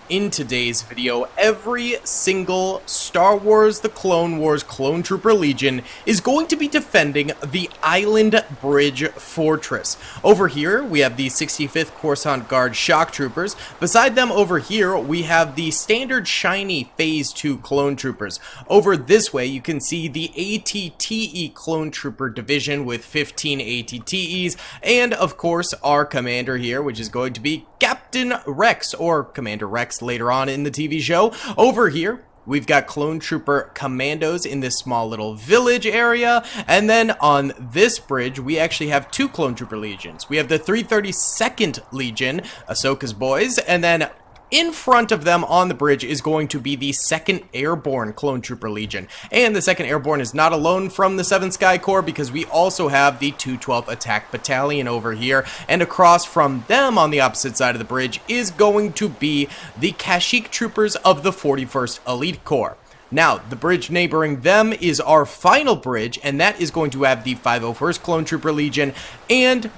In today's video, every single Star Wars The Clone Wars Clone Trooper Legion is going to be defending the Island Bridge Fortress. Over here, we have the 65th Coruscant Guard Shock Troopers. Beside them over here, we have the standard shiny Phase 2 Clone Troopers. Over this way, you can see the ATTE Clone Trooper Division with 15 ATTEs, and of course, our commander here, which is going to be Captain Rex, or Commander Rex later on in the TV show. Over here, we've got Clone Trooper Commandos in this small little village area, and then on this bridge, we actually have two Clone Trooper Legions. We have the 332nd Legion, Ahsoka's boys, and then in front of them on the bridge is going to be the 2nd Airborne Clone Trooper Legion. And the 2nd Airborne is not alone from the 7th Sky Corps because we also have the 212th Attack Battalion over here. And across from them on the opposite side of the bridge is going to be the Kashyyyk Troopers of the 41st Elite Corps. Now, the bridge neighboring them is our final bridge, and that is going to have the 501st Clone Trooper Legion and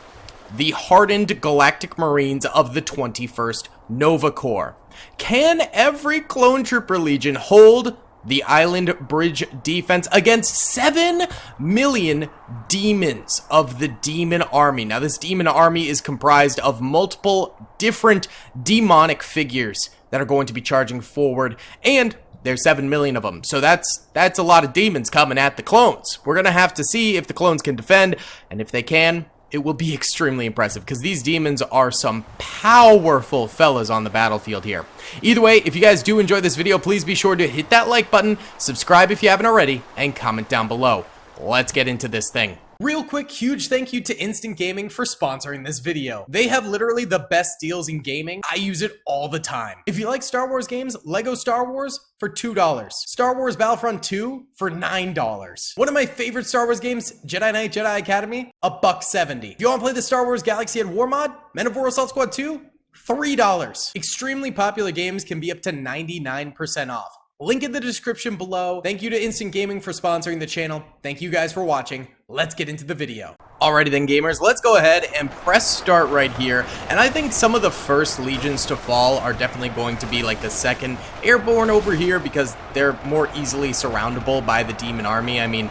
the hardened Galactic Marines of the 21st Nova Corps. Can every Clone Trooper Legion hold the Island Bridge defense against 7 million demons of the Demon Army? Now, this Demon Army is comprised of multiple different demonic figures that are going to be charging forward, and there's 7 million of them, so that's a lot of demons coming at the clones. We're gonna have to see if the clones can defend, and if they can, it will be extremely impressive, because these demons are some powerful fellas on the battlefield here. Either way, if you guys do enjoy this video, please be sure to hit that like button, subscribe if you haven't already, and comment down below. Let's get into this thing. Real quick, huge thank you to Instant Gaming for sponsoring this video. They have literally the best deals in gaming. I use it all the time. If you like Star Wars games, Lego Star Wars for $2. Star Wars Battlefront 2 for $9. One of my favorite Star Wars games, Jedi Knight Jedi Academy, $1.70. If you want to play the Star Wars Galaxy at War mod, Men of War Assault Squad 2, $3. Extremely popular games can be up to 99% off. Link in the description below. Thank you to Instant Gaming for sponsoring the channel. Thank you guys for watching. Let's get into the video. Alrighty then, gamers, let's go ahead and press start right here. And I think some of the first legions to fall are definitely going to be like the 2nd Airborne over here, because they're more easily surroundable by the Demon Army. I mean,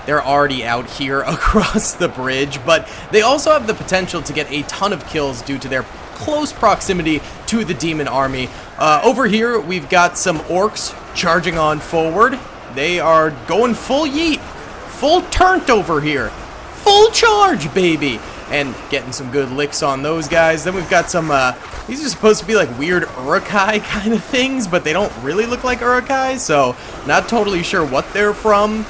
they're already out here across the bridge, but they also have the potential to get a ton of kills due to their close proximity to the Demon Army. Over here, we've got some orcs charging on forward. They are going full yeet, full turnt over here, full charge, baby, and getting some good licks on those guys. Then we've got some, these are supposed to be like weird Uruk-hai kind of things, but they don't really look like Uruk-hai, so not totally sure what they're from.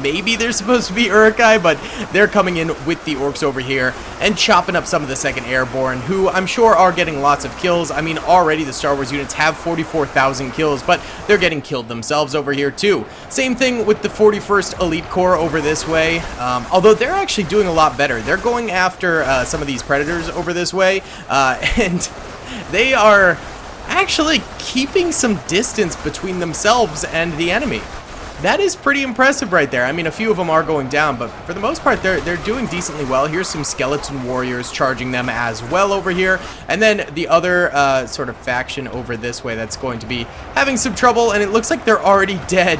Maybe they're supposed to be Uruk-hai, but they're coming in with the orcs over here and chopping up some of the 2nd Airborne, who I'm sure are getting lots of kills. I mean, already the Star Wars units have 44,000 kills, but they're getting killed themselves over here too. Same thing with the 41st Elite Corps over this way, although they're actually doing a lot better. They're going after some of these Predators over this way, and they are actually keeping some distance between themselves and the enemy. That is pretty impressive right there. I mean, a few of them are going down, but for the most part, they're doing decently well. Here's some skeleton warriors charging them as well over here. And then the other sort of faction over this way that's going to be having some trouble, and it looks like they're already dead.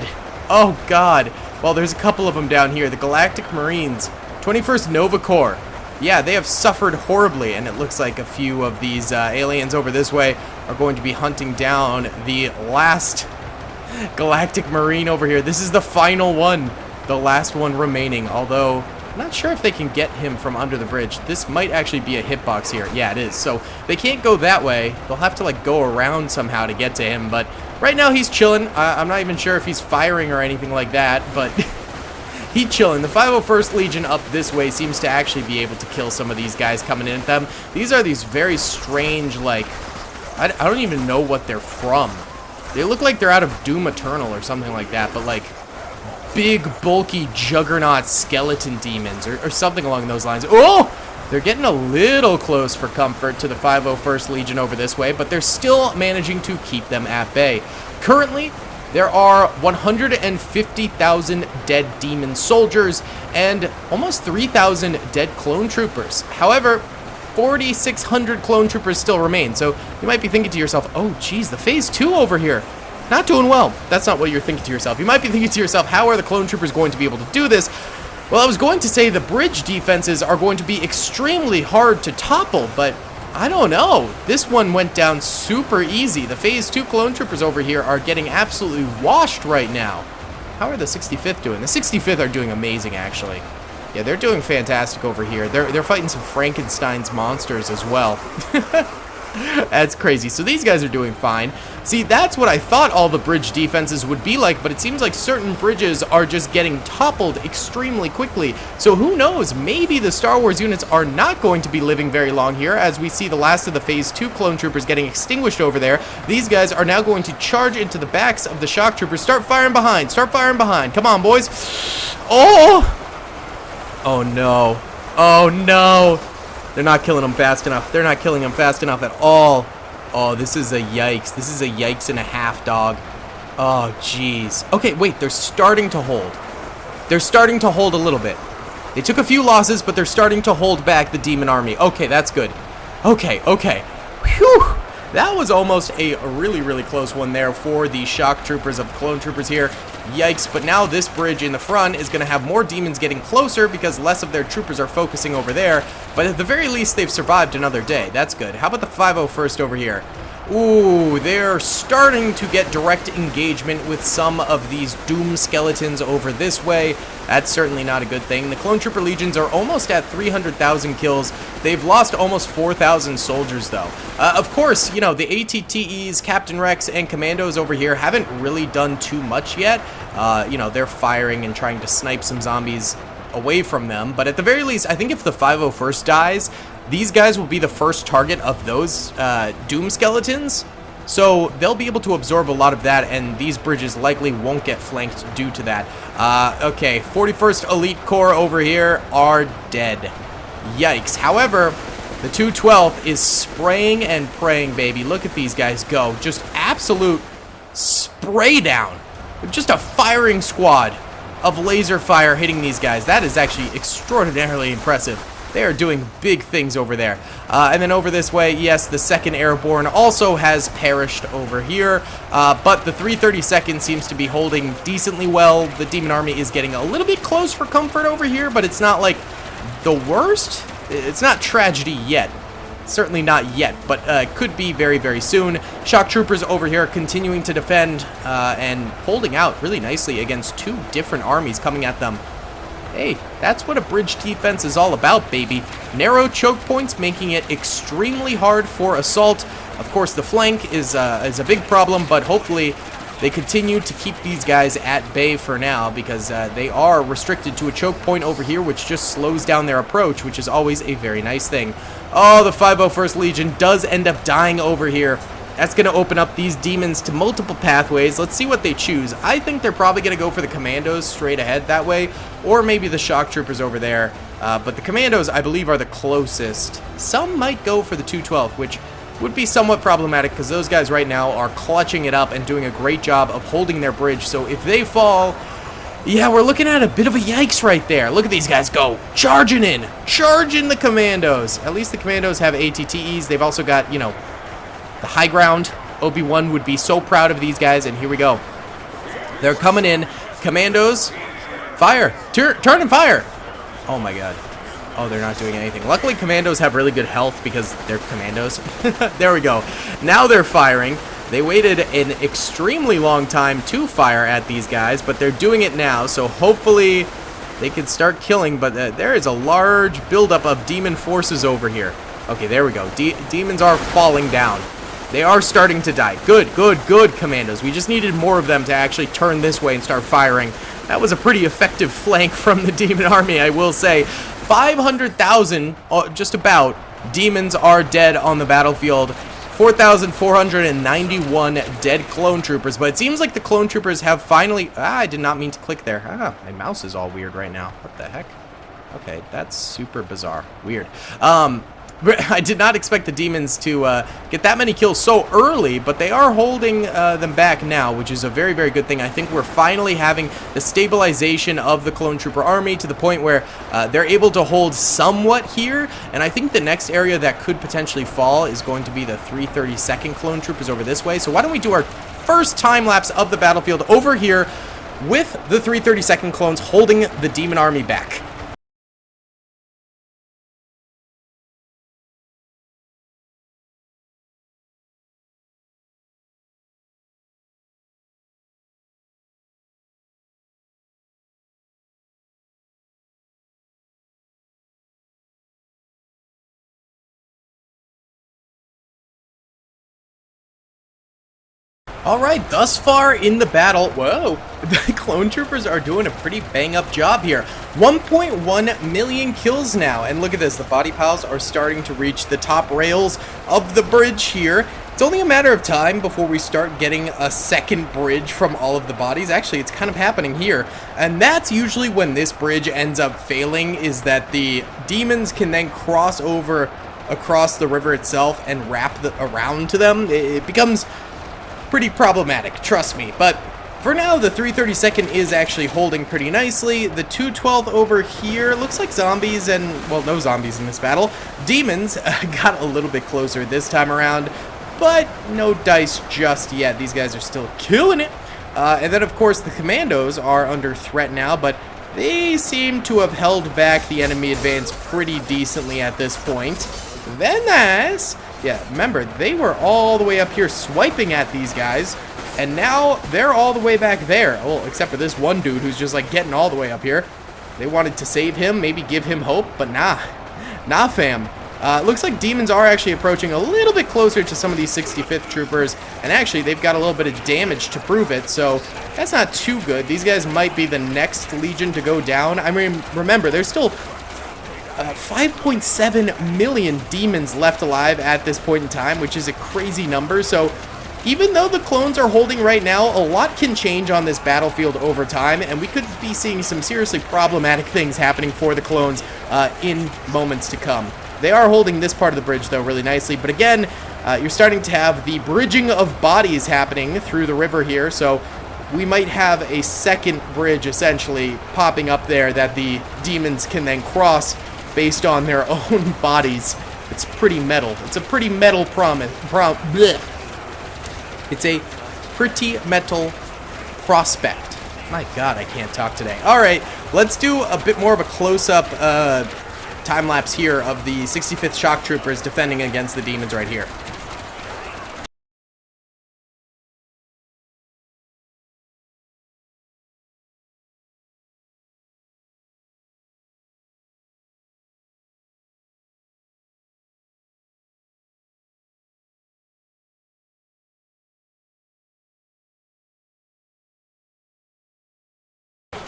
Oh, God. Well, there's a couple of them down here. The Galactic Marines, 21st Nova Corps. Yeah, they have suffered horribly, and it looks like a few of these aliens over this way are going to be hunting down the last Galactic Marine over here. This is the final one, the last one remaining, although I'm not sure if they can get him from under the bridge. This might actually be a hitbox here. Yeah, it is. So they can't go that way. They'll have to like go around somehow to get to him, but right now he's chilling. I'm not even sure if he's firing or anything like that, but he's chilling. The 501st Legion up this way seems to actually be able to kill some of these guys coming in at them. These are these very strange, like, I don't even know what they're from. They look like they're out of Doom Eternal or something like that, but like big, bulky, juggernaut skeleton demons or something along those lines. Oh! They're getting a little close for comfort to the 501st Legion over this way, but they're still managing to keep them at bay. Currently, there are 150,000 dead demon soldiers and almost 3,000 dead clone troopers. However, 4,600 clone troopers still remain. So you might be thinking to yourself, oh, geez, the phase 2 over here. Not doing well. That's not what you're thinking to yourself. You might be thinking to yourself, how are the clone troopers going to be able to do this? Well, I was going to say the bridge defenses are going to be extremely hard to topple, but I don't know. This one went down super easy. The phase 2 clone troopers over here are getting absolutely washed right now. How are the 65th doing? The 65th are doing amazing, actually. Yeah, they're doing fantastic over here. They're fighting some Frankenstein's monsters as well. That's crazy. So these guys are doing fine. See, that's what I thought all the bridge defenses would be like, but it seems like certain bridges are just getting toppled extremely quickly. So who knows? Maybe the Star Wars units are not going to be living very long here, as we see the last of the Phase 2 clone troopers getting extinguished over there. These guys are now going to charge into the backs of the shock troopers. Start firing behind. Start firing behind. Come on, boys. Oh! Oh, no. Oh, no. They're not killing them fast enough. They're not killing them fast enough at all. Oh, this is a yikes. This is a yikes and a half, dog. Oh, jeez. Okay, wait. They're starting to hold. They're starting to hold a little bit. They took a few losses, but they're starting to hold back the demon army. Okay, that's good. Okay, okay. Whew. That was almost a really, really close one there for the shock troopers of the clone troopers here. Yikes, but now this bridge in the front is going to have more demons getting closer because less of their troopers are focusing over there. But at the very least, they've survived another day. That's good. How about the 501st over here? Ooh, they're starting to get direct engagement with some of these Doom skeletons over this way. That's certainly not a good thing. The Clone Trooper Legions are almost at 300,000 kills. They've lost almost 4,000 soldiers, though. Of course, you know, the ATTEs, Captain Rex, and Commandos over here haven't really done too much yet. You know, they're firing and trying to snipe some zombies away from them. But at the very least, I think if the 501st dies, these guys will be the first target of those Doom skeletons, so they'll be able to absorb a lot of that, and these bridges likely won't get flanked due to that. Okay, 41st Elite Corps over here are dead. Yikes. However, the 212th is spraying and praying, baby. Look at these guys go. Just absolute spray down. Just a firing squad of laser fire hitting these guys. That is actually extraordinarily impressive. They are doing big things over there. And then over this way, yes, the 2nd Airborne also has perished over here. But the 332nd seems to be holding decently well. The Demon Army is getting a little bit close for comfort over here, but it's not like the worst. It's not tragedy yet. Certainly not yet, but could be very, very soon. Shock Troopers over here continuing to defend and holding out really nicely against 2 different armies coming at them. Hey, that's what a bridge defense is all about, baby. Narrow choke points, making it extremely hard for assault. Of course, the flank is a big problem, but hopefully they continue to keep these guys at bay for now, because they are restricted to a choke point over here, which just slows down their approach, which is always a very nice thing. Oh, the 501st Legion does end up dying over here. That's going to open up these demons to multiple pathways. Let's see what they choose. I think they're probably going to go for the Commandos straight ahead that way, or maybe the Shock Troopers over there. But the Commandos, I believe, are the closest. Some might go for the 212, which would be somewhat problematic because those guys right now are clutching it up and doing a great job of holding their bridge. So if they fall, yeah, we're looking at a bit of a yikes right there. Look at these guys go. Charging in. Charging the Commandos. At least the Commandos have ATTEs. They've also got, you know, the high ground. Obi-Wan would be so proud of these guys, and here we go. They're coming in. Commandos, fire. Turn and fire. Oh, my God. Oh, they're not doing anything. Luckily, Commandos have really good health because they're Commandos. There we go. Now they're firing. They waited an extremely long time to fire at these guys, but they're doing it now, so hopefully they can start killing, but there is a large buildup of demon forces over here. Okay, there we go. Demons are falling down. They are starting to die. Good, good, good, Commandos. We just needed more of them to actually turn this way and start firing. That was a pretty effective flank from the Demon Army, I will say. 500,000, just about, demons are dead on the battlefield. 4,491 dead clone troopers, but it seems like the clone troopers have finally... I did not mean to click there. My mouse is all weird right now. What the heck? Okay, that's super bizarre. Weird. I did not expect the demons to get that many kills so early, but they are holding them back now, which is a very, very good thing. I think we're finally having the stabilization of the clone trooper army to the point where they're able to hold somewhat here, and I think the next area that could potentially fall is going to be the 332nd clone troopers over this way. So why don't we do our first time lapse of the battlefield over here with the 332nd clones holding the demon army back. Alright, thus far in the battle, whoa, the clone troopers are doing a pretty bang-up job here. 1.1 million kills now, and look at this, the body piles are starting to reach the top rails of the bridge here. It's only a matter of time before we start getting a second bridge from all of the bodies. Actually, it's kind of happening here, and that's usually when this bridge ends up failing, is that the demons can then cross over across the river itself and wrap around to them. It becomes pretty problematic, trust me. But for now, the 332nd is actually holding pretty nicely. The 212th over here looks like zombies and, well, no zombies in this battle. Demons got a little bit closer this time around, but no dice just yet. These guys are still killing it. And then, of course, the commandos are under threat now, but they seem to have held back the enemy advance pretty decently at this point. Then that's... yeah, remember, they were all the way up here swiping at these guys, and now they're all the way back there. Well, except for this one dude who's just, like, getting all the way up here. They wanted to save him, maybe give him hope, but nah. Nah, fam. Looks like demons are actually approaching a little bit closer to some of these 65th troopers, and actually, they've got a little bit of damage to prove it, so that's not too good. These guys might be the next legion to go down. I mean, remember, there's still 5.7 million demons left alive at this point in time, which is a crazy number. So even though the clones are holding right now, a lot can change on this battlefield over time, and we could be seeing some seriously problematic things happening for the clones in moments to come. They are holding this part of the bridge, though, really nicely, but again, you're starting to have the bridging of bodies happening through the river here, so we might have a second bridge, essentially, popping up there that the demons can then cross based on their own bodies. It's pretty metal. It's a pretty metal It's a pretty metal prospect. My God, I can't talk today. All right, let's do a bit more of a close-up time-lapse here of the 65th Shock Troopers defending against the demons right here.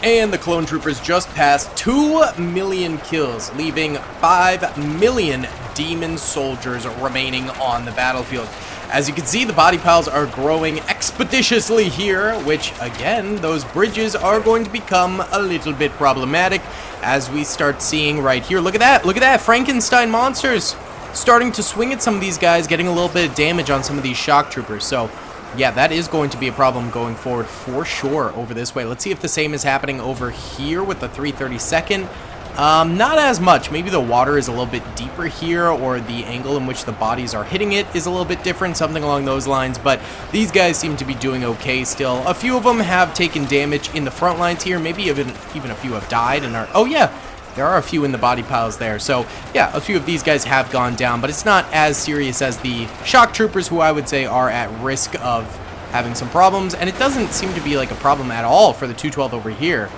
And the clone troopers just passed 2 million kills, leaving 5 million demon soldiers remaining on the battlefield. As you can see, the body piles are growing expeditiously here, which, again, those bridges are going to become a little bit problematic as we start seeing right here. Look at that, Frankenstein monsters starting to swing at some of these guys, getting a little bit of damage on some of these shock troopers. So yeah, that is going to be a problem going forward for sure over this way. Let's see if the same is happening over here with the 332nd. Not as much. Maybe the water is a little bit deeper here, or the angle in which the bodies are hitting it is a little bit different, something along those lines, but these guys seem to be doing okay still. A few of them have taken damage in the front lines here. Maybe even a few have died and are... oh yeah, there are a few in the body piles there. So yeah, a few of these guys have gone down, but it's not as serious as the shock troopers, who I would say are at risk of having some problems, and it doesn't seem to be like a problem at all for the 212 over here.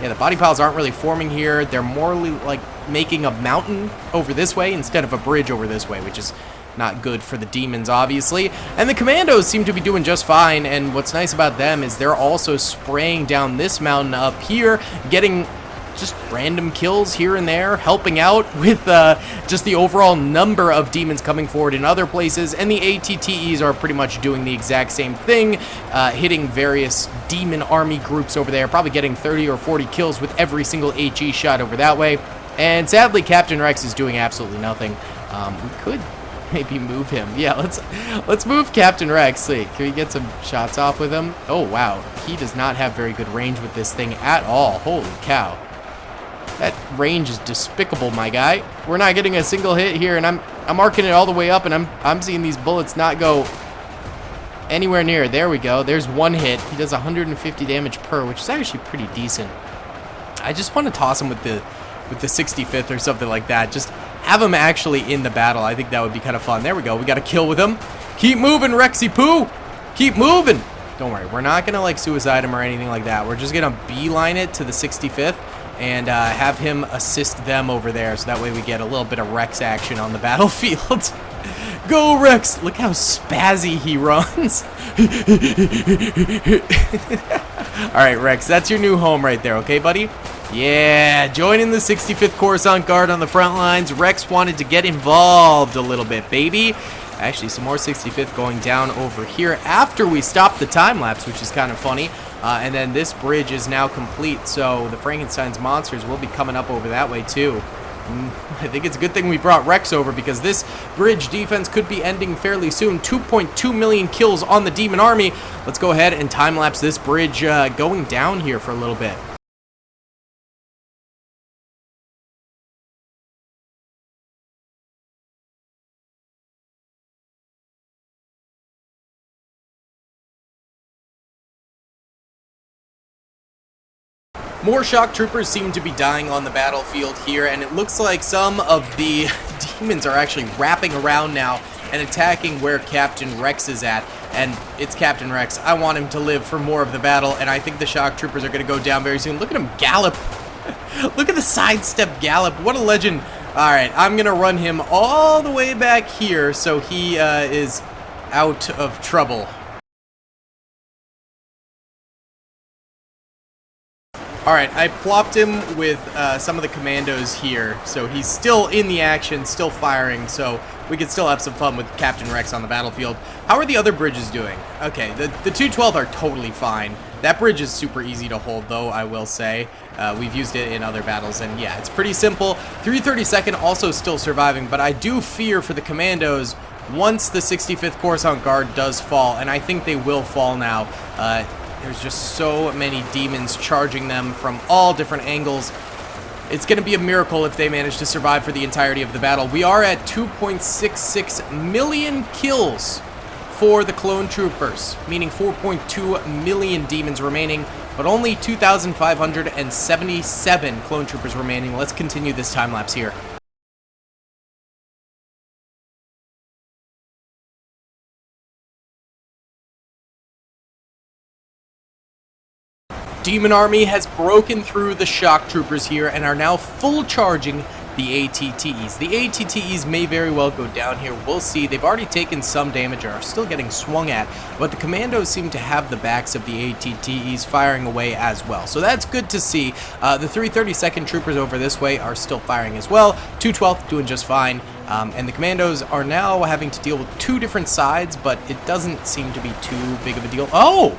Yeah, the body piles aren't really forming here. They're more like making a mountain over this way instead of a bridge over this way, which is not good for the demons, obviously. And the commandos seem to be doing just fine, and what's nice about them is they're also spraying down this mountain up here, getting just random kills here and there, helping out with just the overall number of demons coming forward in other places, and the ATTEs are pretty much doing the exact same thing, hitting various demon army groups over there, probably getting 30 or 40 kills with every single HE shot over that way. And sadly, Captain Rex is doing absolutely nothing. We could maybe move him. Yeah, let's move Captain Rex. Can we get some shots off with him? Oh, wow. He does not have very good range with this thing at all. Holy cow. That range is despicable, my guy. We're not getting a single hit here, and I'm marking it all the way up, and I'm seeing these bullets not go anywhere near. There we go. There's one hit. He does 150 damage per, which is actually pretty decent. I just want to toss him with the 65th or something like that. Just have him actually in the battle. I think that would be kind of fun. There we go. We got a kill with him. Keep moving, Rexy Poo. Keep moving. Don't worry. We're not going to like suicide him or anything like that. We're just going to beeline it to the 65th and have him assist them over there. So that way we get a little bit of Rex action on the battlefield. Go, Rex. Look how spazzy he runs. All right, Rex. That's your new home right there. Okay, buddy? Yeah, joining the 65th Coruscant Guard on the front lines. Rex wanted to get involved a little bit, baby. Actually, some more 65th going down over here after we stop the time lapse, which is kind of funny. And then this bridge is now complete, so the Frankenstein's monsters will be coming up over that way too. I think it's a good thing we brought Rex over because this bridge defense could be ending fairly soon. 2.2 million kills on the Demon Army. Let's go ahead and time lapse this bridge going down here for a little bit. More shock troopers seem to be dying on the battlefield here, and it looks like some of the demons are actually wrapping around now and attacking where Captain Rex is at. And it's Captain Rex. I want him to live for more of the battle, and I think the shock troopers are going to go down very soon. Look at him gallop. Look at the sidestep gallop. What a legend. All right, I'm going to run him all the way back here so he is out of trouble. Alright, I plopped him with some of the commandos here, so he's still in the action, still firing, so we can still have some fun with Captain Rex on the battlefield. How are the other bridges doing? Okay, the 212 are totally fine. That bridge is super easy to hold, though, I will say. We've used it in other battles, and yeah, it's pretty simple. 332nd also still surviving, but I do fear for the commandos once the 65th Coruscant Guard does fall, and I think they will fall now. There's just so many demons charging them from all different angles. It's going to be a miracle if they manage to survive for the entirety of the battle. We are at 2.66 million kills for the clone troopers, meaning 4.2 million demons remaining, but only 2,577 clone troopers remaining. Let's continue this time lapse here. Demon Army has broken through the shock troopers here and are now full charging the ATTEs. The ATTEs may very well go down here. We'll see. They've already taken some damage and are still getting swung at, but the commandos seem to have the backs of the ATTEs firing away as well. So that's good to see. The 332nd troopers over this way are still firing as well. 212th doing just fine. And the commandos are now having to deal with two different sides, but it doesn't seem to be too big of a deal. Oh!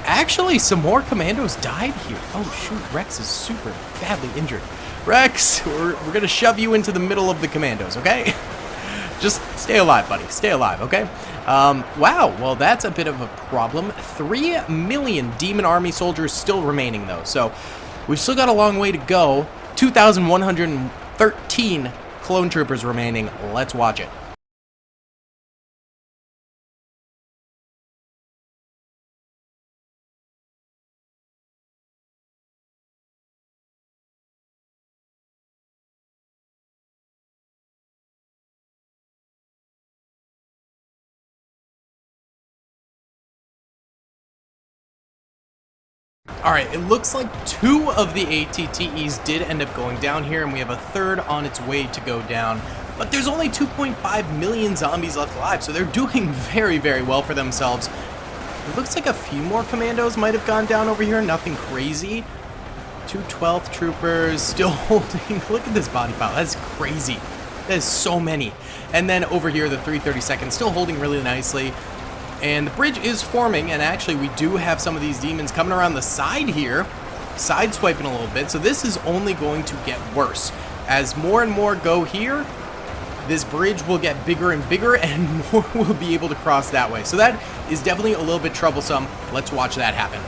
Actually, some more commandos died here. Oh, shoot. Rex is super badly injured. Rex, we're going to shove you into the middle of the commandos, okay? Just stay alive, buddy. Stay alive, okay? Wow. Well, that's a bit of a problem. 3 million Demon Army soldiers still remaining, though. So we've still got a long way to go. 2,113 clone troopers remaining. Let's watch it. Alright, it looks like 2 of the ATTEs did end up going down here, and we have a third on its way to go down. But there's only 2.5 million zombies left alive, so they're doing very, very well for themselves. It looks like a few more commandos might have gone down over here, nothing crazy. 212th troopers still holding. Look at this body pile, that's crazy. That is so many. And then over here, the 332nd still holding really nicely. And the bridge is forming, and actually we do have some of these demons coming around the side here, sideswiping a little bit, so this is only going to get worse. As more and more go here, this bridge will get bigger and bigger, and more will be able to cross that way. So that is definitely a little bit troublesome. Let's watch that happen.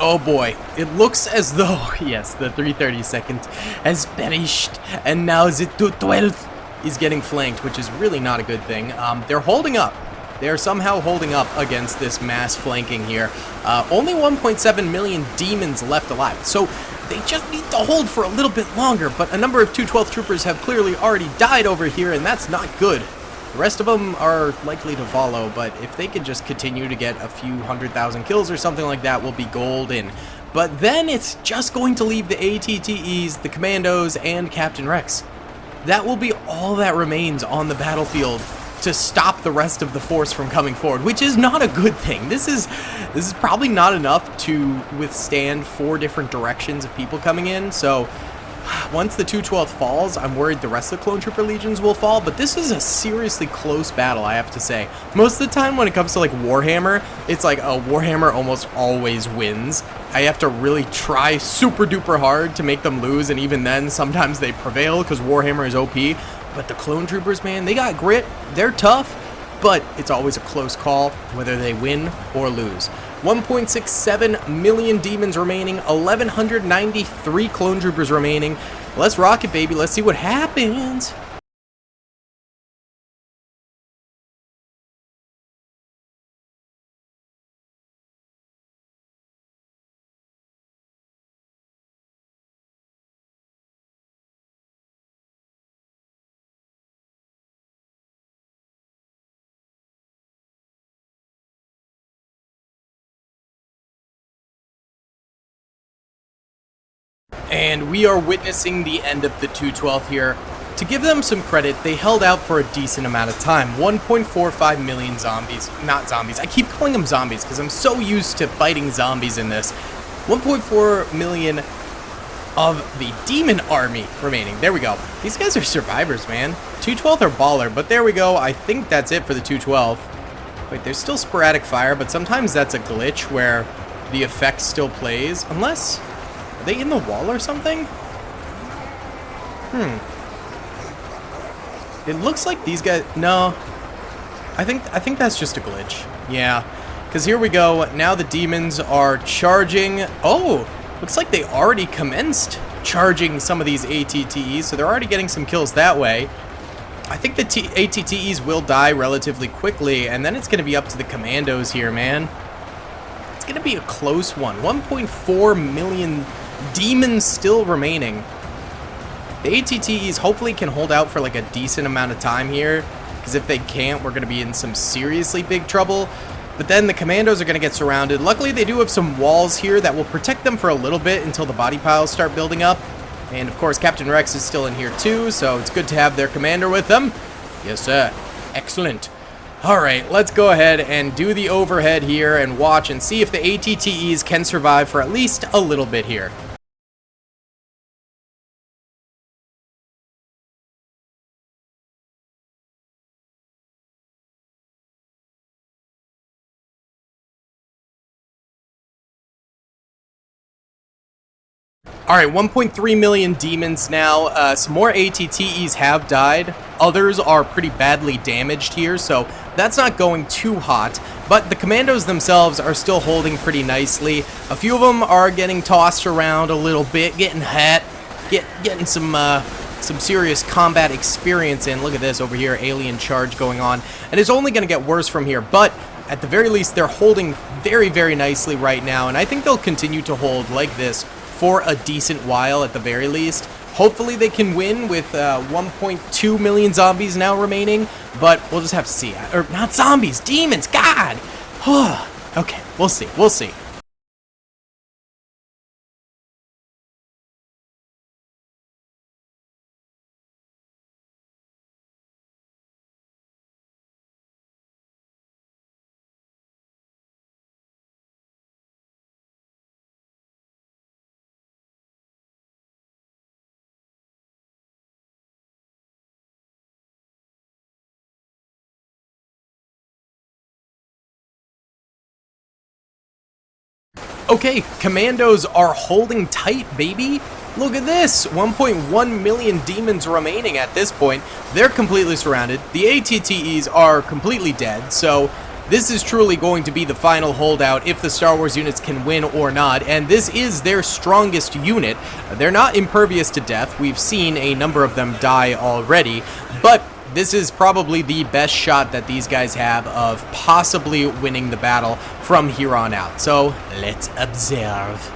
Oh boy, it looks as though, yes, the 332nd has perished, and now the 212th is getting flanked, which is really not a good thing. They're holding up. They're somehow holding up against this mass flanking here. Only 1.7 million demons left alive, so they just need to hold for a little bit longer, but a number of 212 troopers have clearly already died over here, and that's not good. The rest of them are likely to follow, but if they could just continue to get a few 100,000 kills or something like that, we'll be golden. But then it's just going to leave the ATTEs, the Commandos, and Captain Rex. That will be all that remains on the battlefield to stop the rest of the force from coming forward, which is not a good thing. This is probably not enough to withstand 4 different directions of people coming in, so once the 212th falls, I'm worried the rest of the Clone Trooper Legions will fall, but this is a seriously close battle, I have to say. Most of the time when it comes to like Warhammer, it's like a Warhammer almost always wins. I have to really try super duper hard to make them lose, and even then sometimes they prevail because Warhammer is OP. But the Clone Troopers, man, they got grit, they're tough, but it's always a close call whether they win or lose. 1.67 million demons remaining, 1,193 clone troopers remaining. Let's rock it, baby. Let's see what happens. And we are witnessing the end of the 212 here. To give them some credit, they held out for a decent amount of time. 1.45 million zombies. Not zombies. I keep calling them zombies because I'm so used to fighting zombies in this. 1.4 million of the demon army remaining. There we go. These guys are survivors, man. 212 are baller, but there we go. I think that's it for the 212. Wait, there's still sporadic fire, but sometimes that's a glitch where the effect still plays. Unless... are they in the wall or something? It looks like these guys... no. I think that's just a glitch. Yeah. Because here we go. Now the demons are charging. Oh! Looks like they already commenced charging some of these ATTEs, so they're already getting some kills that way. I think the ATTEs will die relatively quickly, and then it's going to be up to the Commandos here, man. It's going to be a close one. 1.4 million demons still remaining. The ATTEs hopefully can hold out for like a decent amount of time here, because if they can't, we're going to be in some seriously big trouble. But then the Commandos are going to get surrounded. Luckily, they do have some walls here that will protect them for a little bit until the body piles start building up. And of course, Captain Rex is still in here too, so it's good to have their commander with them. Yes, sir. Excellent. Alright, let's go ahead and do the overhead here and watch and see if the ATTEs can survive for at least a little bit here. Alright, 1.3 million demons now. Some more ATTEs have died. Others are pretty badly damaged here, so that's not going too hot. But the Commandos themselves are still holding pretty nicely. A few of them are getting tossed around a little bit, getting hot, getting some serious combat experience in. Look at this over here, alien charge going on. And it's only going to get worse from here, but at the very least, they're holding very, very nicely right now. And I think they'll continue to hold like this for a decent while at the very least. Hopefully they can win with 1.2 million zombies now remaining, but we'll just have to see. Or not zombies, demons, God! Okay, we'll see, we'll see. Okay, commandos are holding tight, baby. Look at this, 1.1 million demons remaining at this point. They're completely surrounded. The ATTEs are completely dead, so this is truly going to be the final holdout if the Star Wars units can win or not, and this is their strongest unit. They're not impervious to death. We've seen a number of them die already, but this is probably the best shot that these guys have of possibly winning the battle from here on out. So let's observe.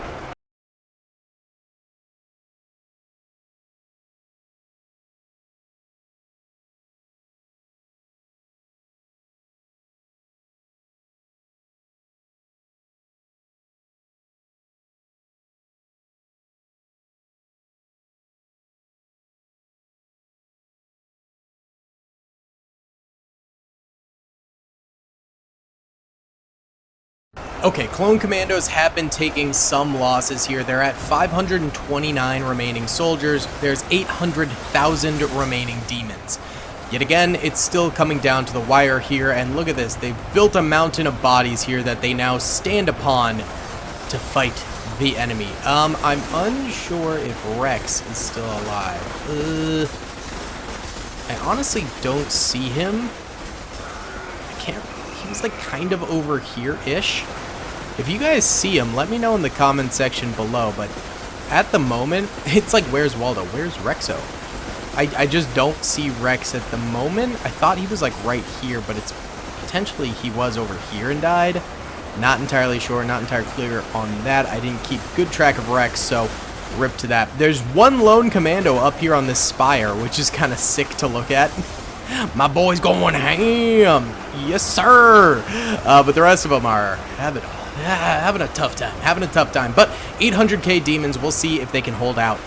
Okay, Clone Commandos have been taking some losses here. They're at 529 remaining soldiers. There's 800,000 remaining demons. Yet again, it's still coming down to the wire here, and look at this. They've built a mountain of bodies here that they now stand upon to fight the enemy. I'm unsure if Rex is still alive. I honestly don't see him. I can't. He's like kind of over here-ish. If you guys see him, let me know in the comment section below, but at the moment, it's like, where's Waldo? Where's Rexo? I just don't see Rex at the moment. I thought he was like right here, but it's potentially he was over here and died. Not entirely sure, not entirely clear on that. I didn't keep good track of Rex, so rip to that. There's one lone commando up here on this spire, which is kind of sick to look at. My boy's going ham. Yes, sir. But the rest of them are having a tough time. But 800k demons, we'll see if they can hold out.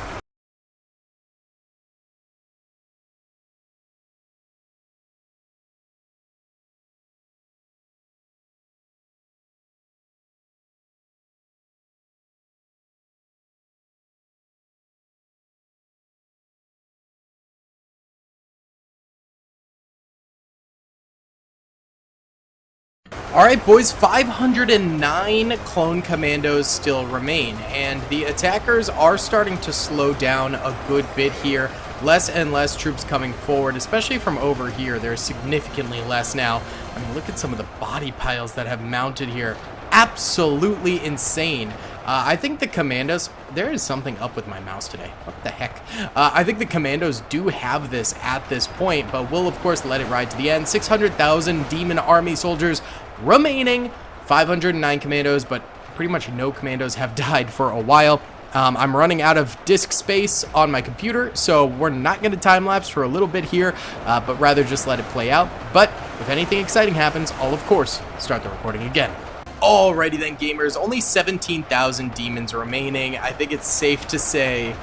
Alright boys, 509 clone commandos still remain, and the attackers are starting to slow down a good bit here. Less and less troops coming forward, especially from over here. There's significantly less now. I mean, look at some of the body piles that have mounted here. Absolutely insane. I think the commandos, there is something up with my mouse today. What the heck? I think the commandos do have this at this point, but we'll of course let it ride to the end. 600,000 demon army soldiers remaining, 509 commandos, but pretty much no commandos have died for a while. I'm running out of disk space on my computer, so we're not going to time-lapse for a little bit here, but rather just let it play out. But if anything exciting happens, I'll of course start the recording again. Alrighty then, gamers, only 17,000 demons remaining. I think it's safe to say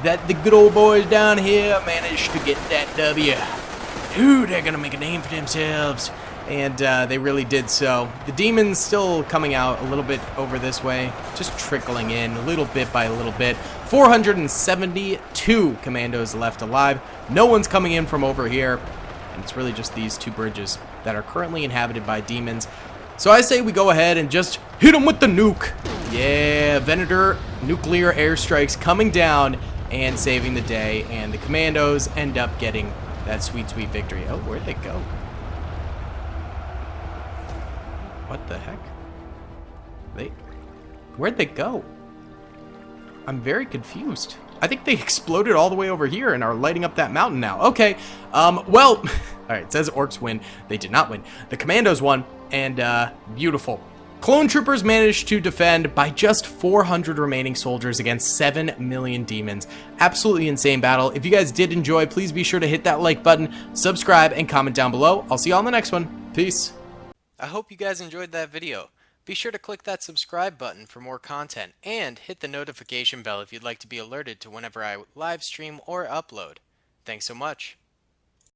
that the good old boys down here managed to get that W. Ooh, they're gonna make a name for themselves. And they really did so. The demons still coming out a little bit over this way, just trickling in little bit by little bit. 472 commandos left alive. No one's coming in from over here. And it's really just these two bridges that are currently inhabited by demons. So I say we go ahead and just hit them with the nuke. Yeah, Venator nuclear airstrikes coming down and saving the day. And the commandos end up getting that sweet, sweet victory. Oh, where'd they go? What the heck? Where'd they go? I'm very confused. I think they exploded all the way over here and are lighting up that mountain now. Okay, well, alright, it says orcs win. They did not win. The commandos won, and, beautiful. Clone troopers managed to defend by just 400 remaining soldiers against 7 million demons. Absolutely insane battle. If you guys did enjoy, please be sure to hit that like button, subscribe, and comment down below. I'll see you all in the next one. Peace. I hope you guys enjoyed that video. Be sure to click that subscribe button for more content, and hit the notification bell if you'd like to be alerted to whenever I live stream or upload. Thanks so much.